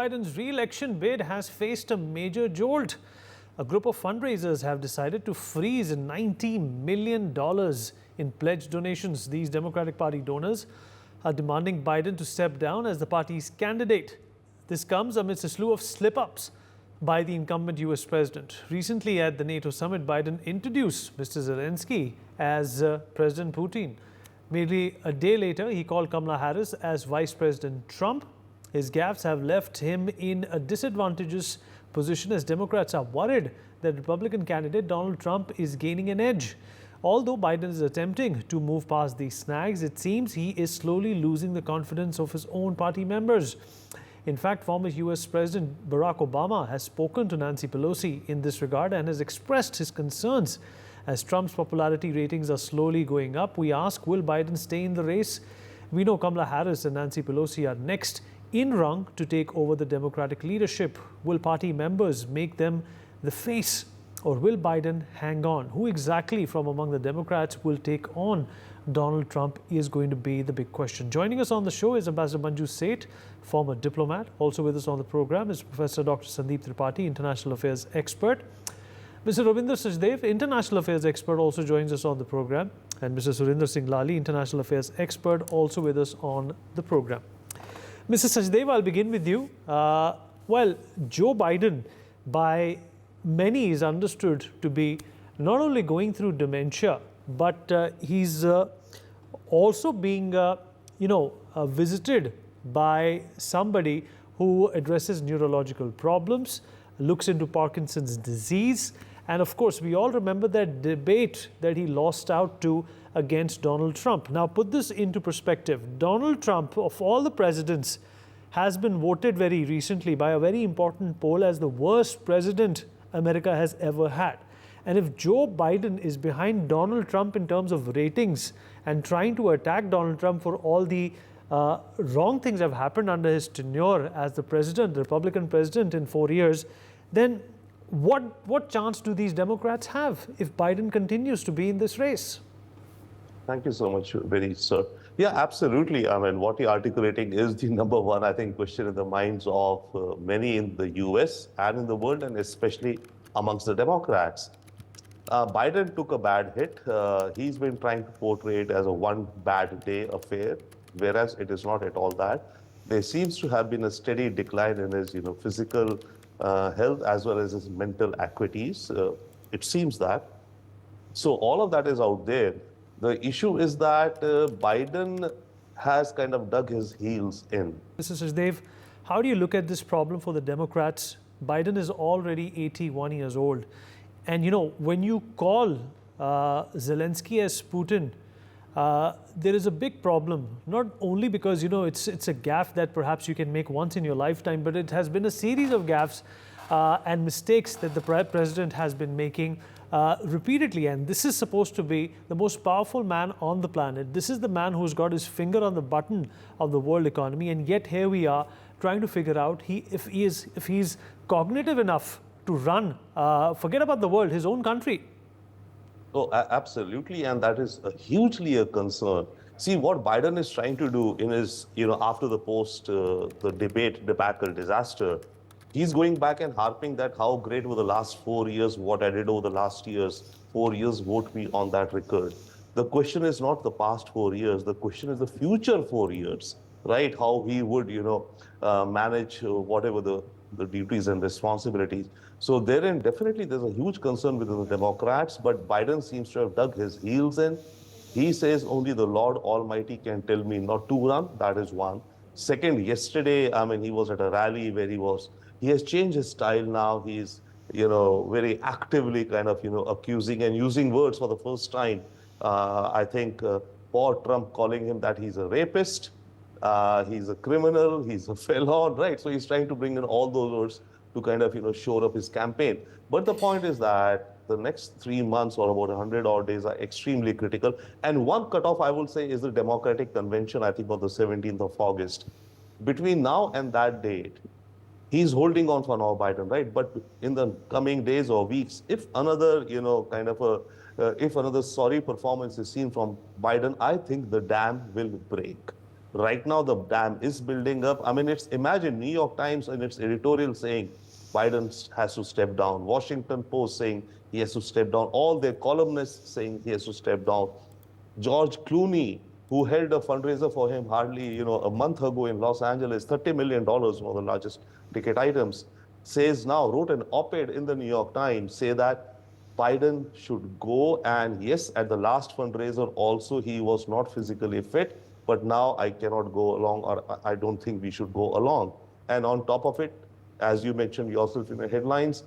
Biden's re-election bid has faced a major jolt. A group of fundraisers have decided to freeze $90 million in pledged donations. These Democratic Party donors are demanding Biden to step down as the party's candidate. This comes amidst a slew of slip-ups by the incumbent U.S. president. Recently at the NATO summit, Biden introduced Mr. Zelensky as President Putin. Merely a day later, he called Kamala Harris as Vice President Trump. His gaffes have left him in a disadvantageous position as Democrats are worried that Republican candidate Donald Trump is gaining an edge. Although Biden is attempting to move past these snags, it seems he is slowly losing the confidence of his own party members. In fact, former U.S. President Barack Obama has spoken to Nancy Pelosi in this regard and has expressed his concerns. As Trump's popularity ratings are slowly going up, we ask, will Biden stay in the race? We know Kamala Harris and Nancy Pelosi are next in rung to take over the Democratic leadership. Will party members make them the face, or will Biden hang on? Who exactly from among the Democrats will take on Donald Trump is going to be the big question. Joining us on the show is Ambassador Manju Seth, former diplomat. Also with us on the program is Professor Dr. Sandeep Tripathi, international affairs expert. Mr. Ravinder Sachdev, international affairs expert, also joins us on the program. And Mr. Surinder Singh Lali, international affairs expert, also with us on the program. Mr. Sachdev, I'll begin with you. Well, Joe Biden, by many, is understood to be not only going through dementia, but he's also being, visited by somebody who addresses neurological problems, looks into Parkinson's disease. And of course, we all remember that debate that he lost out to against Donald Trump. Now, put this into perspective. Donald Trump, of all the presidents, has been voted very recently by a very important poll as the worst president America has ever had. And if Joe Biden is behind Donald Trump in terms of ratings and trying to attack Donald Trump for all the wrong things that have happened under his tenure as the president, the Republican president in 4 years, then what chance do these Democrats have if Biden continues to be in this race? Thank you so much, very sir. Yeah, absolutely. I mean, what you're articulating is the number one, I think, question in the minds of many in the US and in the world, and especially amongst the Democrats. Biden took a bad hit. He's been trying to portray it as a one bad day affair, whereas it is not at all that. There seems to have been a steady decline in his, physical health as well as his mental acuities. It seems that. So all of that is out there. The issue is that Biden has kind of dug his heels in. Mr. Sachdev, how do you look at this problem for the Democrats? Biden is already 81 years old. And, when you call Zelensky as Putin, there is a big problem, not only because, it's a gaffe that perhaps you can make once in your lifetime, but it has been a series of gaffes and mistakes that the president has been making repeatedly. And this is supposed to be the most powerful man on the planet. This is the man who's got his finger on the button of the world economy. And yet here we are trying to figure out if he's cognitive enough to run, forget about the world, his own country. Oh, absolutely. And that is hugely a concern. See, what Biden is trying to do in his, after the debate debacle disaster, he's going back and harping that how great were the last 4 years, what I did over the last 4 years, vote me on that record. The question is not the past 4 years. The question is the future 4 years, right? How he would, manage whatever the duties and responsibilities. So therein, definitely, there's a huge concern within the Democrats, but Biden seems to have dug his heels in. He says only the Lord Almighty can tell me not to run. That is one. Second, yesterday, he was at a rally where he has changed his style now. He's, very actively kind of, accusing and using words for the first time. I think for Trump calling him that he's a rapist, he's a criminal, he's a felon, right? So he's trying to bring in all those words to kind of, shore up his campaign. But the point is that the next 3 months or about 100 odd days are extremely critical. And one cutoff, I will say, is the Democratic Convention, I think on the 17th of August. Between now and that date, he's holding on for now, Biden, right? But in the coming days or weeks, if another, if another sorry performance is seen from Biden, I think the dam will break. Right now, the dam is building up. I mean, imagine New York Times in its editorial saying Biden has to step down. Washington Post saying he has to step down. All their columnists saying he has to step down. George Clooney, who held a fundraiser for him hardly, a month ago in Los Angeles, $30 million, one of the largest ticket items, wrote an op-ed in the New York Times, say that Biden should go. And yes, at the last fundraiser also, he was not physically fit, but now I cannot go along, or I don't think we should go along. And on top of it, as you mentioned yourself in the headlines,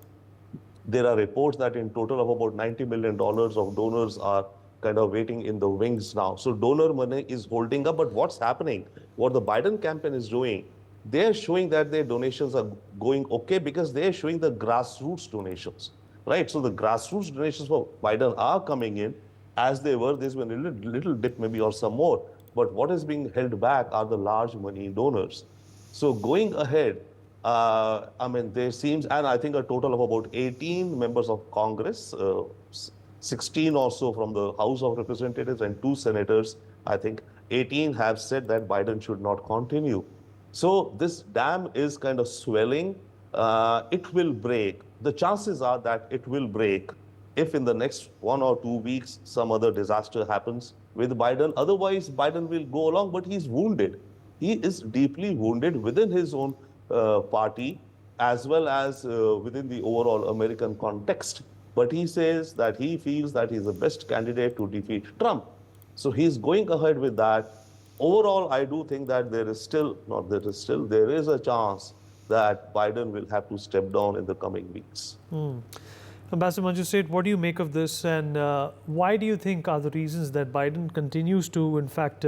there are reports that in total of about $90 million of donors are kind of waiting in the wings now. So donor money is holding up. But what's happening, what the Biden campaign is doing, they're showing that their donations are going okay because they're showing the grassroots donations, right? So the grassroots donations for Biden are coming in as they were. There's been a little dip maybe or some more. But what is being held back are the large money donors. So going ahead, I mean, there seems, and I think a total of about 18 members of Congress, 16 or so from the House of Representatives and 2 senators, I think 18 have said that Biden should not continue. So this dam is kind of swelling. It will break. The chances are that it will break if in the next 1 or 2 weeks some other disaster happens with Biden. Otherwise, Biden will go along, but he's wounded. He is deeply wounded within his own party as well as within the overall American context. But he says that he feels that he's the best candidate to defeat Trump. So he's going ahead with that. Overall, I do think that there is a chance that Biden will have to step down in the coming weeks. Ambassador Manju, what do you make of this, and why do you think are the reasons that Biden continues to, in fact,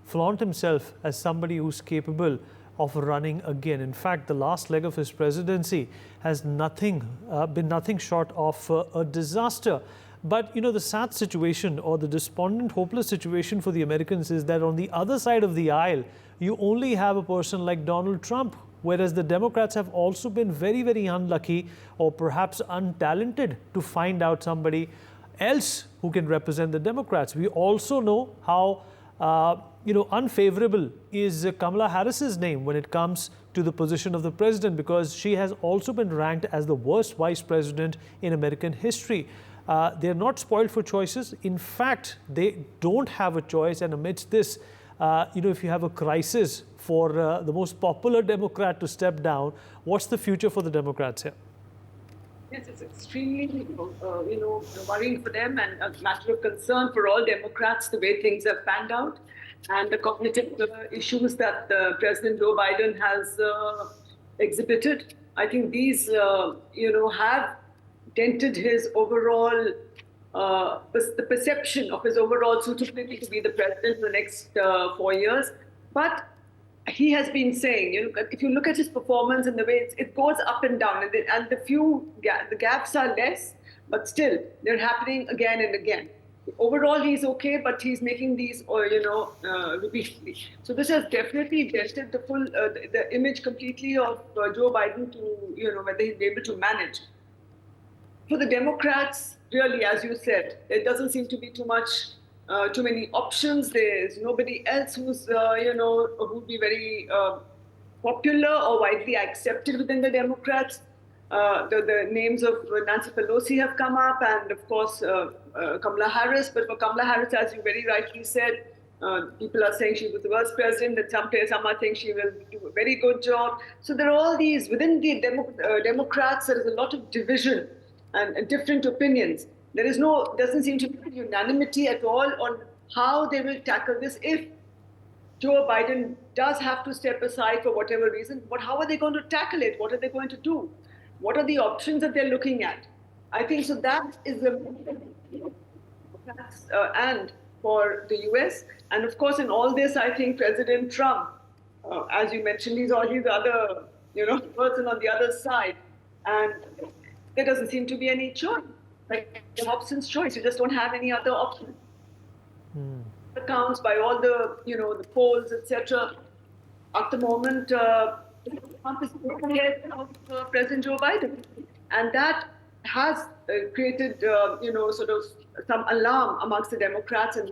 flaunt himself as somebody who's capable of running again? In fact, the last leg of his presidency has been nothing short of a disaster. But, the sad situation, or the despondent, hopeless situation for the Americans is that on the other side of the aisle, you only have a person like Donald Trump, whereas the Democrats have also been very, very unlucky or perhaps untalented to find out somebody else who can represent the Democrats. We also know how unfavorable is Kamala Harris's name when it comes to the position of the president, because she has also been ranked as the worst vice president in American history. They're not spoiled for choices. In fact, they don't have a choice. And amidst this, if you have a crisis for the most popular Democrat to step down, what's the future for the Democrats here? Yes, it's extremely, worrying for them and a matter of concern for all Democrats, the way things have panned out, and the cognitive issues that President Joe Biden has exhibited. I think these, have dented his overall, the perception of his overall suitability to be the president for the next 4 years. But he has been saying, if you look at his performance and the way it goes up and down, and the gaps are less, but still they're happening again and again. Overall, he's okay, but he's making these, repeatedly. So this has definitely dented the image completely of Joe Biden to, whether he's able to manage. For the Democrats, really, as you said, there doesn't seem to be too many options. There's nobody else who's, who'd be very popular or widely accepted within the Democrats. The names of Nancy Pelosi have come up, and of course, Kamala Harris. But for Kamala Harris, as you very rightly said, people are saying she was the worst president, and some are saying she will do a very good job. So there are all these, within the Democrats, there is a lot of division and different opinions. Doesn't seem to be unanimity at all on how they will tackle this. If Joe Biden does have to step aside for whatever reason, but how are they going to tackle it? What are they going to do? What are the options that they're looking at? I think so that is and for the US. And of course, in all this, I think President Trump, as you mentioned, he's the other, person on the other side. And there doesn't seem to be any choice. Like Hobson's choice, you just don't have any other option. Accounts by all the, the polls, etc. At the moment, Trump is ahead of President Joe Biden, and that has created, sort of some alarm amongst the Democrats. And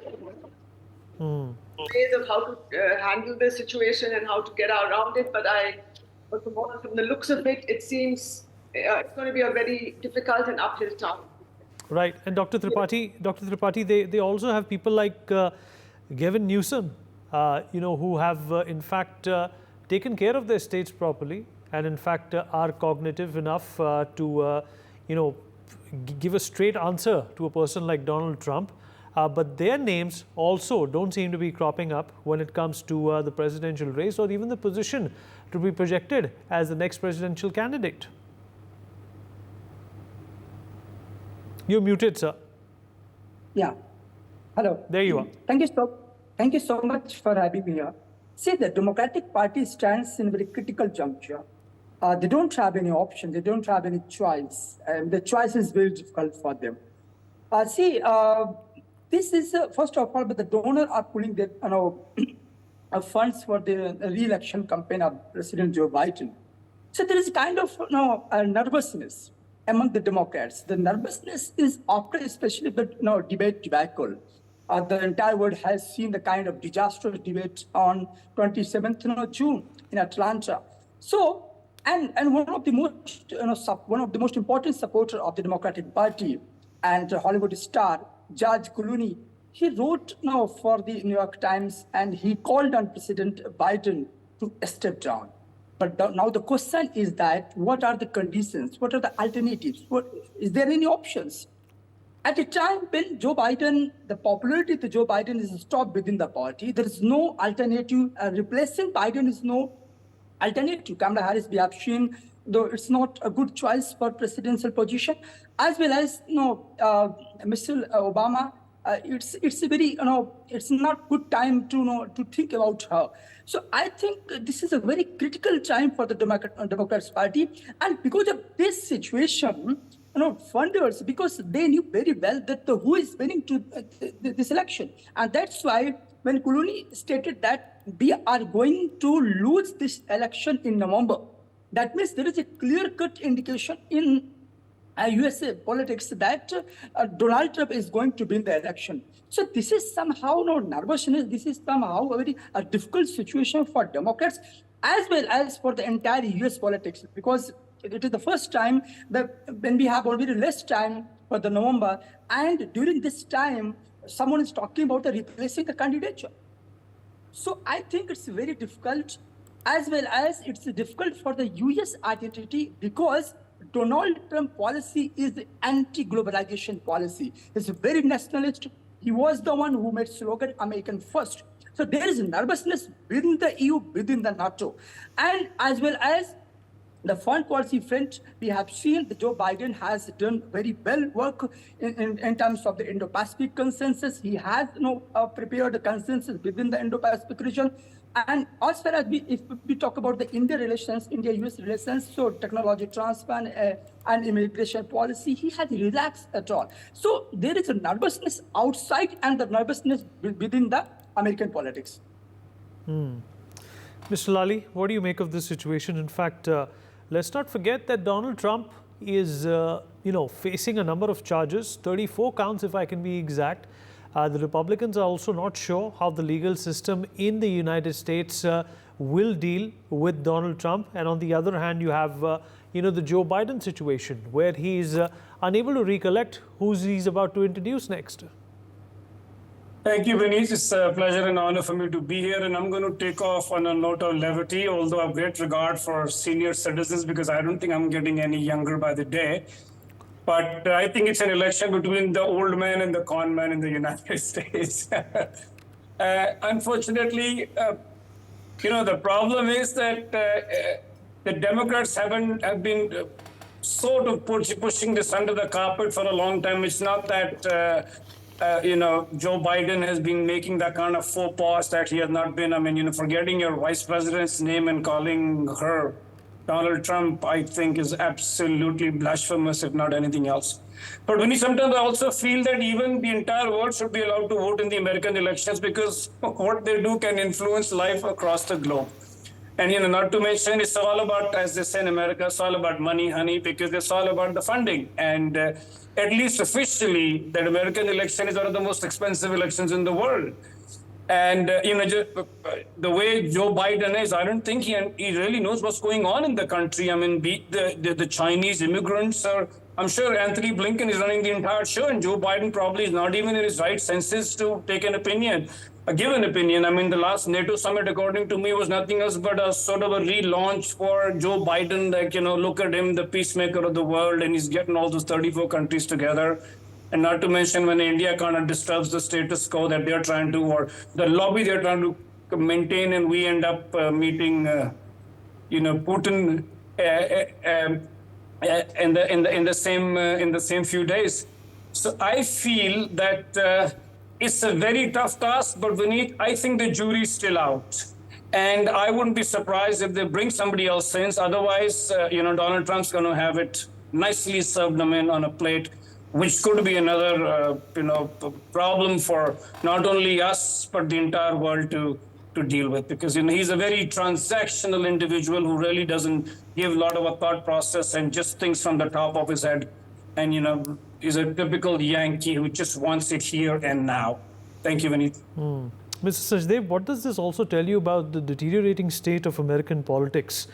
ways of how to handle the situation and how to get around it. But from the looks of it, it seems it's going to be a very difficult and uphill task. Right. And Dr. Tripathi, they also have people like Gavin Newsom, who have in fact taken care of their states properly and in fact are cognitive enough to, give a straight answer to a person like Donald Trump. But their names also don't seem to be cropping up when it comes to the presidential race or even the position to be projected as the next presidential candidate. You're muted, sir. Yeah. Hello. There you are. Thank you so much for having me here. See, the Democratic Party stands in a very critical juncture. They don't have any option. They don't have any choice. And the choice is very difficult for them. This is, first of all, but the donors are pulling their funds for the re-election campaign of President Joe Biden. So there is kind of a nervousness among the Democrats. The nervousness is after especially the debate debacle. The entire world has seen the kind of disastrous debate on 27th June in Atlanta. So, and one of the most important supporters of the Democratic Party and Hollywood star George Clooney, he wrote for the New York Times and he called on President Biden to step down. But now the question is that what are the conditions? What are the alternatives? Is there any options? At a time when Joe Biden, the popularity of Joe Biden is stopped within the party, there is no alternative. Replacing Biden is no alternative. Kamala Harris, we have seen, though it's not a good choice for presidential position, as well as Mr. Obama. It's a very it's not good time to think about her. So I think this is a very critical time for the Democrats Party, and because of this situation, funders, because they knew very well that who is winning to this election, and that's why when Clooney stated that we are going to lose this election in November, that means there is a clear-cut indication in USA politics that Donald Trump is going to win the election. So this is somehow nervousness. This is somehow a very difficult situation for Democrats as well as for the entire US politics, because it is the first time that when we have already less time for the November, and during this time, someone is talking about replacing the candidature. So I think it's very difficult, as well as it's difficult for the US identity, because Donald Trump policy is the anti-globalization policy. He's very nationalist. He was the one who made slogan American first. So there is nervousness within the EU, within the NATO. And as well as the foreign policy front, we have seen that Joe Biden has done very well work in terms of the Indo-Pacific consensus. He has prepared the consensus within the Indo-Pacific region. And as far as if we talk about the India-US relations, so technology transfer and immigration policy, he has relaxed at all. So there is a nervousness outside and the nervousness within the American politics. Mr. Lally, what do you make of this situation? In fact, let's not forget that Donald Trump is, facing a number of charges, 34 counts if I can be exact. The Republicans are also not sure how the legal system in the United States will deal with Donald Trump. And on the other hand, you have, the Joe Biden situation, where he's unable to recollect who he's about to introduce next. Thank you, Vineet. It's a pleasure and honor for me to be here. And I'm going to take off on a note of levity, although I have great regard for senior citizens, because I don't think I'm getting any younger by the day. But I think it's an election between the old man and the con man in the United States. Unfortunately, the problem is that the Democrats have been sort of pushing this under the carpet for a long time. It's not that, Joe Biden has been making that kind of faux pas that he has not been. Forgetting your vice president's name and calling her Donald Trump, I think, is absolutely blasphemous, if not anything else. But sometimes I also feel that even the entire world should be allowed to vote in the American elections, because what they do can influence life across the globe. And, not to mention, it's all about, as they say in America, it's all about money, honey, because it's all about the funding. And at least officially, that American election is one of the most expensive elections in the world. And just, the way Joe Biden is, I don't think he really knows what's going on in the country. I mean, the Chinese immigrants are. I'm sure Anthony Blinken is running the entire show, and Joe Biden probably is not even in his right senses to take an opinion, give an opinion. I mean, the last NATO summit, according to me, was nothing else but a sort of a relaunch for Joe Biden. Like, look at him, the peacemaker of the world, and he's getting all those 34 countries together. And not to mention when India kind of disturbs the status quo that they're trying to, or the lobby they're trying to maintain, and we end up meeting, Putin in the same few days. So I feel that it's a very tough task, but Vineet, I think the jury's still out. And I wouldn't be surprised if they bring somebody else in. Otherwise, Donald Trump's going to have it nicely served them in on a plate, which could be another, problem for not only us, but the entire world to deal with. Because, he's a very transactional individual who really doesn't give a lot of a thought process and just thinks from the top of his head. And, is a typical Yankee who just wants it here and now. Thank you, Vineet. Mr. Sachdev, what does this also tell you about the deteriorating state of American politics?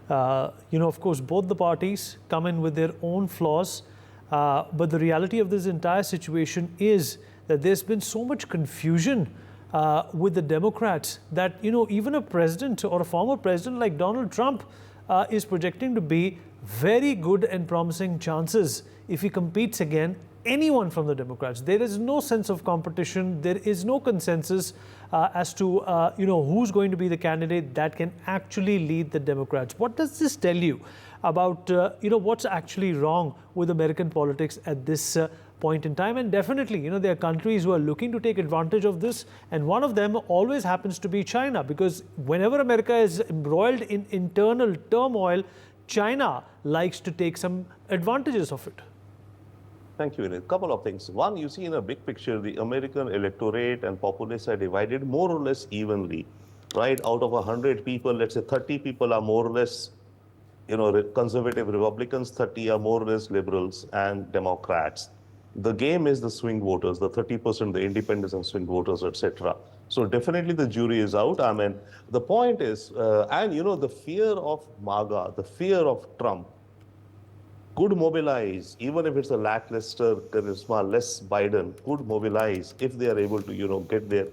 Of course, both the parties come in with their own flaws. But the reality of this entire situation is that there's been so much confusion with the Democrats that, even a president or a former president like Donald Trump is projecting to be very good and promising chances if he competes again anyone from the Democrats. There is no sense of competition. There is no consensus as to, who's going to be the candidate that can actually lead the Democrats. What does this tell you about, what's actually wrong with American politics at this point in time? And definitely, there are countries who are looking to take advantage of this. And one of them always happens to be China, because whenever America is embroiled in internal turmoil, China likes to take some advantages of it. Thank you, Vineet. A couple of things. One, you see in a big picture, the American electorate and populace are divided more or less evenly, right? Out of 100 people, let's say 30 people are more or less, conservative Republicans, 30 are more or less liberals and Democrats. The game is the swing voters, the 30%, the independents and swing voters, etc. So definitely the jury is out. I mean, the point is, the fear of MAGA, the fear of Trump, could mobilize, even if it's a lackluster charisma, less Biden, could mobilize if they are able to, get their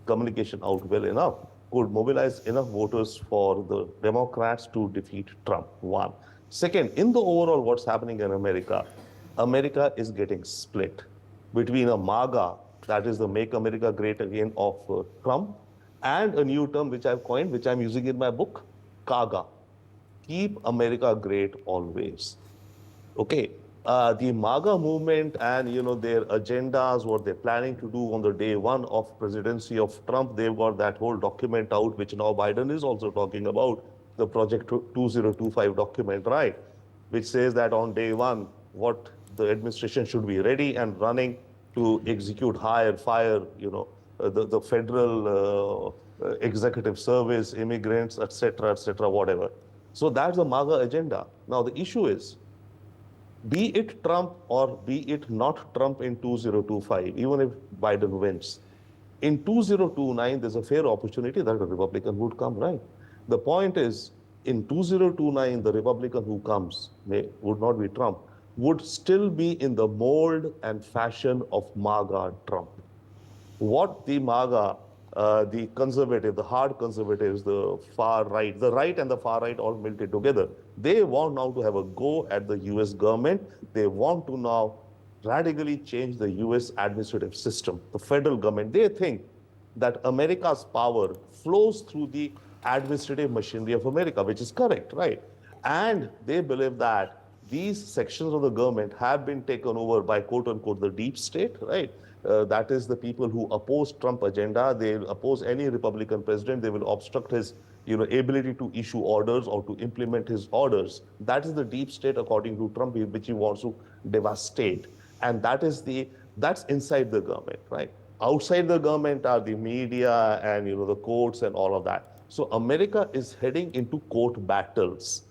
communication out well enough, could mobilize enough voters for the Democrats to defeat Trump, one. Second, in the overall what's happening in America, America is getting split between a MAGA, that is the Make America Great Again of Trump, and a new term which I've coined, which I'm using in my book, KAGA, Keep America Great Always. Okay, the MAGA movement and their agendas, what they're planning to do on the day one of presidency of Trump, they've got that whole document out, which now Biden is also talking about, the Project 2025 document, right? Which says that on day one, what the administration should be ready and running to execute, hire, fire, the federal executive service, immigrants, etc., whatever. So that's the MAGA agenda. Now the issue is, be it Trump or be it not Trump in 2025, even if Biden wins, in 2029, there's a fair opportunity that a Republican would come, right? The point is, in 2029, the Republican who comes, would not be Trump, would still be in the mold and fashion of MAGA Trump. What the MAGA, the conservative, the hard conservatives, the far right, the right and the far right all melted together. They want now to have a go at the US government. They want to now radically change the US administrative system, the federal government. They think that America's power flows through the administrative machinery of America, which is correct, right? And they believe that these sections of the government have been taken over by, quote unquote, the deep state, right? That is the people who oppose Trump agenda. They oppose any Republican president. They will obstruct his ability to issue orders or to implement his orders. That is the deep state, according to Trump, which he wants to devastate. And that's inside the government, right? Outside the government are the media and the courts and all of that. So America is heading into court battles.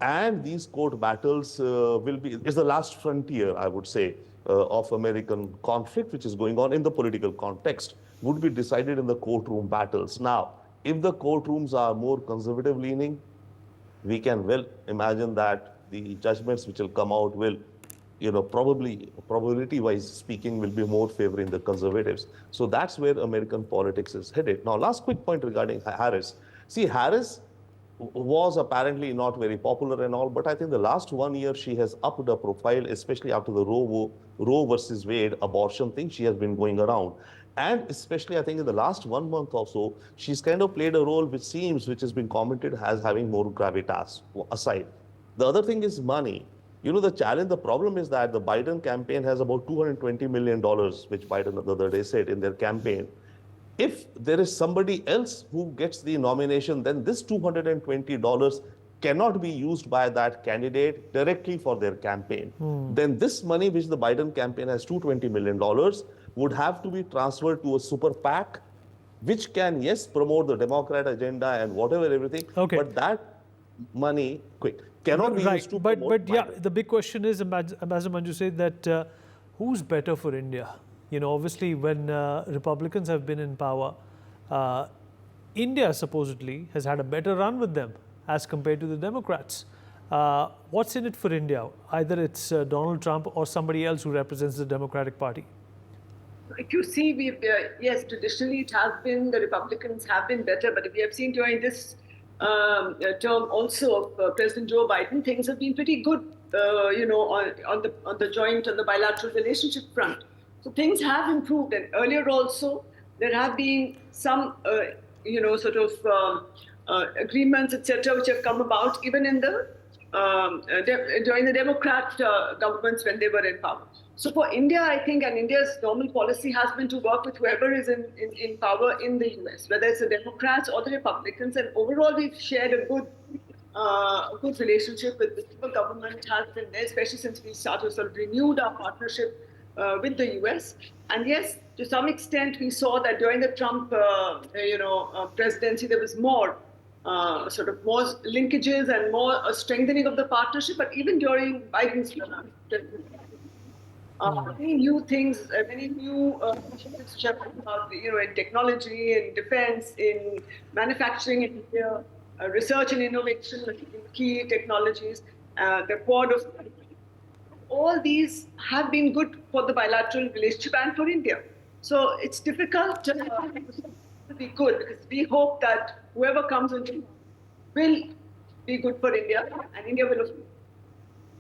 And these court battles is the last frontier, I would say, of American conflict, which is going on in the political context. would be decided in the courtroom battles. Now, if the courtrooms are more conservative leaning, we can well imagine that the judgments which will come out will, probably, probability-wise speaking, will be more favoring the conservatives. So that's where American politics is headed. Now, last quick point regarding Harris. See, Harris was apparently not very popular and all, but I think the last 1 year she has upped her profile, especially after the Roe versus Wade abortion thing. She has been going around. And especially, I think in the last 1 month or so, she's kind of played a role which has been commented as having more gravitas aside. The other thing is money. The problem is that the Biden campaign has about $220 million, which Biden the other day said in their campaign. If there is somebody else who gets the nomination, then this $220 cannot be used by that candidate directly for their campaign. Then this money, which the Biden campaign has $220 million, would have to be transferred to a super PAC, which can, yes, promote the Democrat agenda and whatever, everything. Okay. But that money, cannot be used to promote But yeah, Biden. the big question is, Ambassador Manju said that who's better for India? Obviously, when Republicans have been in power, India supposedly has had a better run with them as compared to the Democrats. What's in it for India? Either it's Donald Trump or somebody else who represents the Democratic Party. If you see, yes, traditionally it has been, the Republicans have been better, but we have seen during this term also of President Joe Biden, things have been pretty good, on the bilateral relationship front. So things have improved, and earlier also there have been some, agreements, etc., which have come about even in the during the Democrat governments when they were in power. So for India, I think, and India's normal policy has been to work with whoever is in power in the US, whether it's the Democrats or the Republicans. And overall, we've shared a good relationship with the civil government has been there, especially since we sort of renewed our partnership with the US. And yes, to some extent, we saw that during the Trump, presidency, there was more more linkages and more strengthening of the partnership. But even during Biden's presidency, many new things, many new initiatives which have come about, in technology, in defense, in manufacturing in India, research and innovation in key technologies, the Quad of all these have been good for the bilateral relationship and for India. So it's difficult to be good, because we hope that whoever comes into will be good for India, and India will have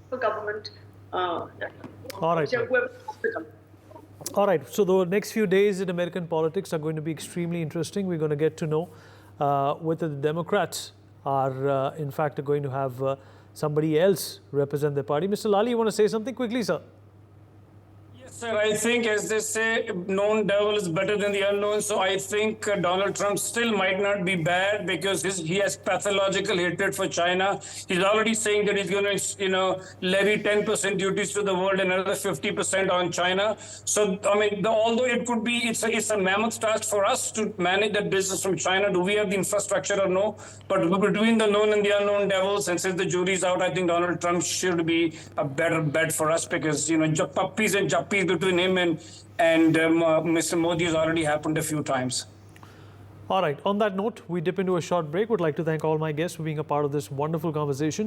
the government. All right. All right. So the next few days in American politics are going to be extremely interesting. We're going to get to know whether the Democrats are, in fact, going to have somebody else represent their party. Mr. Lali, you want to say something quickly, sir? Sir, I think, as they say, known devil is better than the unknown. So I think Donald Trump still might not be bad, because he has pathological hatred for China. He's already saying that he's going to, levy 10% duties to the world and another 50% on China. So, I mean, although it could be, it's a mammoth task for us to manage that business from China. Do we have the infrastructure or no? But between the known and the unknown devils, and since the jury's out, I think Donald Trump should be a better bet for us, because, puppies and juppies between him and Mr. Modi has already happened a few times. All right. On that note, we dip into a short break. Would like to thank all my guests for being a part of this wonderful conversation.